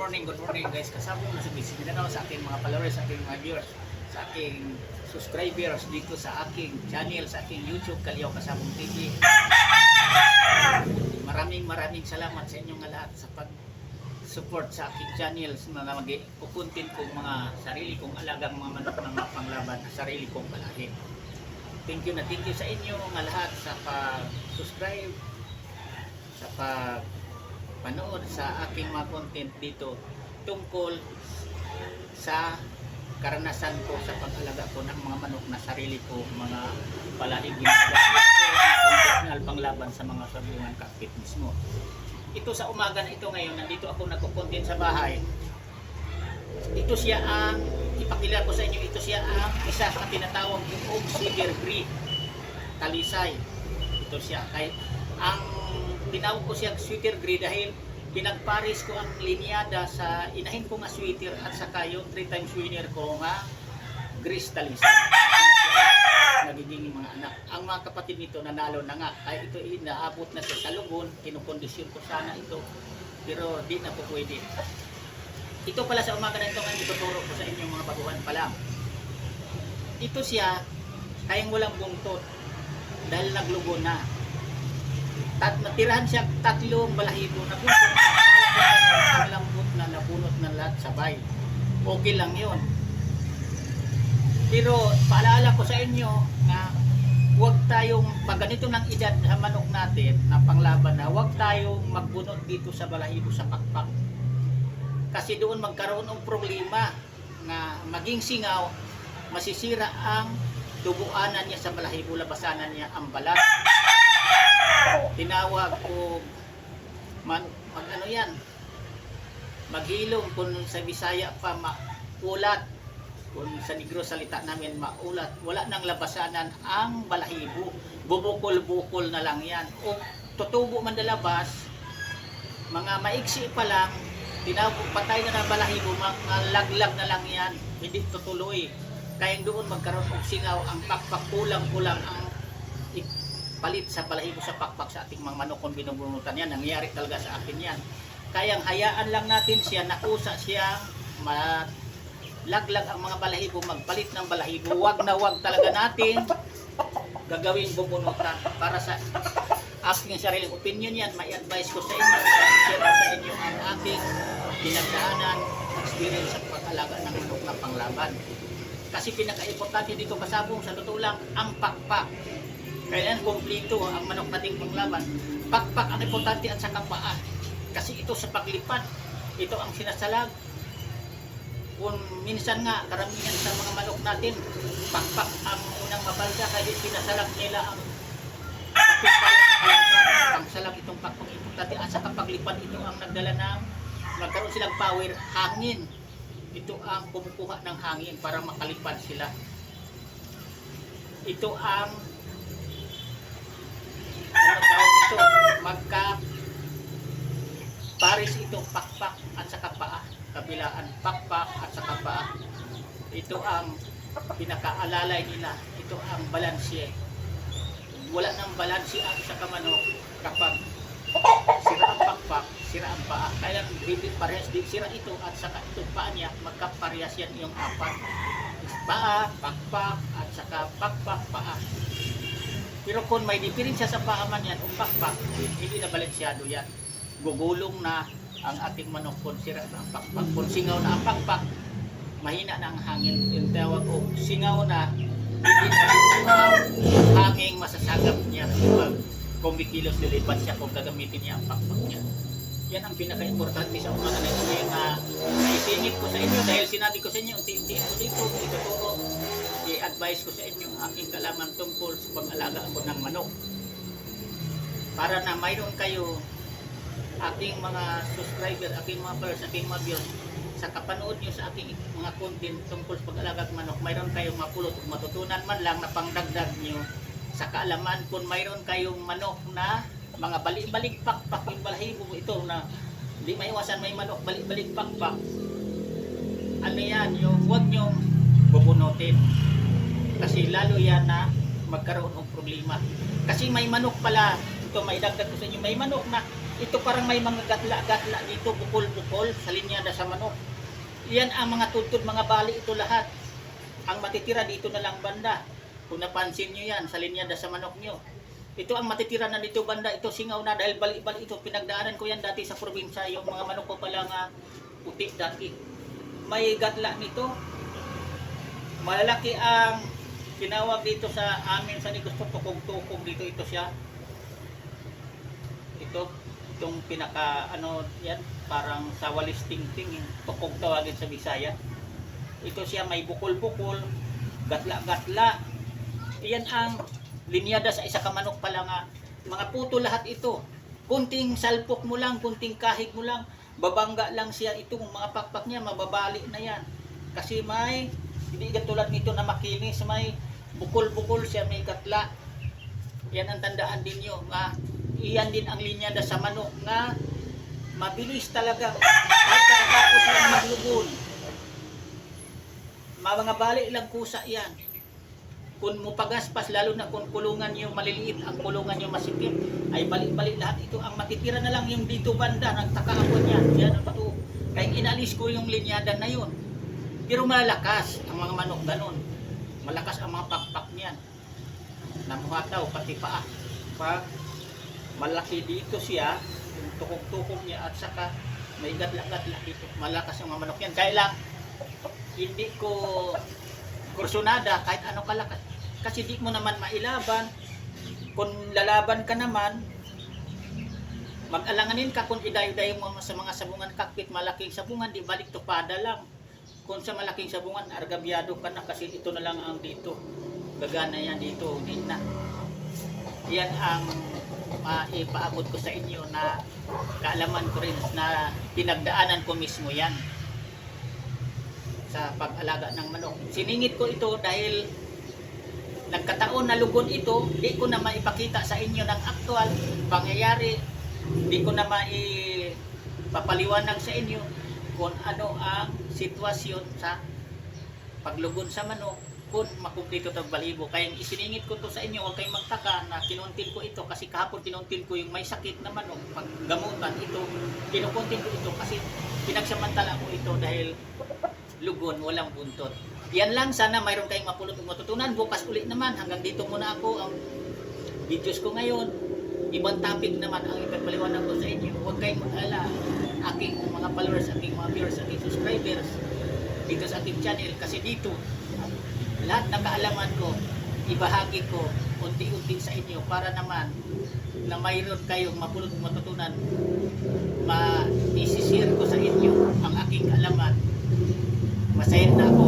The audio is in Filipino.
good morning guys. Kasabong na sa busy na sa aking mga followers, sa aking mga viewers, sa aking subscribers dito sa aking channel, sa aking YouTube, Kalyaw Kasabong TV. Maraming salamat sa inyong lahat sa pag-support sa aking channel, sa mga mag-content kong mga sarili kong alagang mga manok ng mga panglaban, sarili kong palahi. Thank you sa inyo mga lahat sa pag-subscribe, sa panood sa aking mga content dito tungkol sa karanasan ko sa pag-alaga ko ng mga manok na sarili ko, mga palahing ginagawa panglaban sa mga sabungan kakit mismo. Ito sa umaga na ito ngayon, nandito ako nagko-content sa bahay. Ito siya ang ipakilala ko sa inyo, ito siya ang isa sa tinatawag yung sweater breed talisay. Ito siya kay ang tinawag ko siya sweater grade dahil pinagparis ko ang linyada sa inahin ko nga sweater at saka yung 3 times winner ko nga gris talisay. Nagiging mga anak. Ang mga kapatid nito nanalo na nga. Ay ito inaabot na sa Lugon. Kinukondisyon ko sana ito. Pero di na po pwede. Ito pala sa umaga na ito nga ituturo ko sa inyong mga baguhan pa lang. Ito siya kayang walang bungtot dahil naglugon na. Natirahan siya 3 balahibo na buntot, malambot na nabunot na lahat sabay. Okay lang yun. Pero paalala ko sa inyo na huwag tayong, pag ganito ng edad sa manok natin na panglaban na, huwag tayong magbunot dito sa balahibo sa pakpak. Kasi doon magkaroon ng problema na maging singaw, masisira ang duguanan niya sa balahibo, labasanan niya ang balat. Tinawag ko maghilom, kung sa Bisaya pa maulat, kung sa Negro salita namin maulat, wala nang labasanan ang balahibo, bubukol-bukol na lang yan o tutubo man dalabas, mga maiksi pa lang, tinawag patay na ng balahibo, mga laglag na lang yan, hindi tutuloy. Kaya doon magkaroon ng singaw, ang pakpak kulang-kulang ang palit sa balahibo sa pakpak sa ating mga manok kung binubunutan yan. Nangyayari talaga sa akin yan. Kayang hayaan lang natin siya, nakusa siyang malaglag ang mga balahibo, magpalit ng balahibo. Wag na wag talaga natin gagawing bubunutan. Para sa aking sariling opinion yan, may advice ko sa inyo, share sa inyo ang ating pinagdaanan, experience sa pag-alaga ng manok na panglaban. Kasi pinaka-importante dito kasabong sa totoo lang ang pakpak. Kaya kumplito ang manok nating panglaban. Pakpak ang importante at saka paa. Kasi ito sa paglipad, ito ang sinasalag. Kung minsan nga, karamihan sa mga manok natin, pakpak ang unang mabalda kaya sinasalag nila ang pagsalag itong pakpak. Importante at saka paglipad, ito ang nagdala ng magkaroon silang power, hangin. Ito ang kumukuha ng hangin para makalipad sila. Ito ang ito magka pares itong pakpak at saka paa, kabilaan pakpak at saka paa. Ito ang pinakaalalay nila, ito ang balansye. Wala nang balansye ang sa manok kapag sira ang pakpak, sira ang paa. Kaya parehas din sira ito at saka itong paa niya, magkaparehas yan yung apat, paa, pakpak at saka pakpak, paa. Pero kung may diferensya sa paaman yan, o pakpak, hindi na balansyado yan. Gugulong na ang ating manok kung sira na ang pakpak. Kung singaw na ang pakpak, mahina na ang hangin. Yung tawag ko, singaw na, hindi na yung hangin masasagap niya. Kung bikilos nilipad siya, kung gagamitin niya ang pakpak niya. Yan ang pinaka-importante sa umaga na ito. Yung naisingit ko sa inyo dahil sinabi ko sa inyo, unti-untiin ko dito, ituturo. I-advise ko sa inyo ang aking kalaman tungkol sa pag-alaga ako ng manok. Para na mayroon kayo, aking mga subscriber, aking mga followers, aking mga viewers, sa kapanood nyo sa aking mga content tungkol sa pag-alaga ng manok, mayroon kayong mapulot o matutunan man lang na pangdagdag nyo sa kaalaman. Kung mayroon kayong manok na mga balik-balik pakpak, yung balahibo ito na hindi maiwasan, may manok balik-balik pakpak, ano yan, yung huwag nyo bubunutin. Kasi lalo yan na magkaroon ng problema. Kasi may manok pala, ito may dagdag ko sa inyo, may manok na Ito parang may mga gatla-gatla dito, bukol-bukol sa linyada sa manok. Yan ang mga tudtod, mga bali ito lahat. Ang matitira dito na lang banda. Kung napansin nyo yan, sa linyada sa manok nyo. Ito ang matitira na dito banda, ito singaw na dahil bali-bali ito. Pinagdaanan ko yan dati sa probinsya, yung mga manok ko pala nga puti dati. May gatla nito. Malalaki ang tinawag dito sa amin sa Negros, tukog-tukog dito, ito siya. Itong pinaka ano yan, parang sa walis tingting, tukog tawagin sa Bisaya. Ito siya, may bukol-bukol, gatla-gatla. Iyan ang linyada sa isa ka manok pala nga. Mga puto lahat ito. Kunting salpok mo lang, kunting kahig mo lang, babangga lang siya. Itong mga pakpak niya, mababali na yan. Kasi may, hindi katulad nito na makinis, may bukol-bukol siya, may gatla. Yan ang tandaan din nyo. Iyan din ang linyada sa manok nga mabilis talaga. Kahit kakatapos lang maglugon. Mga bali lang kusa yan. Kung mo pagaspas, lalo na kung kulungan nyo maliliit, ang kulungan nyo masikip, ay balik-balik lahat ito. Ang matitira na lang yung dito banda, nagtaka ako niyan. Yan ang pato. Kaya inalis ko yung linyada na yun. Pero malakas ang mga manok ganun. Malakas ang mga pakpak niyan. Namuhataw, pati paa. Pag malaki dito siya, yung tukog-tukog niya at saka may gatla-gatla dito. Malakas ang mga manok yan. Kaya lang, hindi ko kursunada kahit ano kalakas. Kasi di mo naman mailaban. Kung lalaban ka naman, mag-alanganin ka kung idayo-dayo mo sa mga sabungan kakpit, malaking sabungan, di balik tupada lang. Kung sa malaking sabungan, argabyado ka na kasi ito na lang ang dito. Gagana yan dito, hindi na. Yan ang maipaabot ko sa inyo na kaalaman ko rin na pinagdaanan ko mismo yan sa pag-alaga ng manok. Siningit ko ito dahil nagkataon na lugon ito, di ko na maipakita sa inyo ng aktual pangyayari, di ko na maipapaliwanag sa inyo kung ano ang sitwasyon sa paglugon sa manok kung makumpleto ito balibo. Kaya isiningit ko to sa inyo, huwag kayong magtaka na kinuntin ko ito kasi kahapon kinuntin ko yung may sakit na manok, paggamutan ito, kinukuntin ko ito kasi pinagsamantala ko ito dahil lugon, walang buntot. Yan lang, sana mayroon kayong mapulot o matutunan. Bukas ulit naman, hanggang dito muna ako ang videos ko ngayon. Ibang topic naman ang ipagpaliwanag ko sa inyo. Huwag kayong mag-alala, aking mga followers, aking mga viewers, aking subscribers dito sa aking channel. Kasi dito, lahat ng kaalaman ko, ibahagi ko unti-unti sa inyo para naman na mayroon kayong mapulot o matutunan, ma-isishare ko sa inyo ang aking kaalaman. Masaya na ako.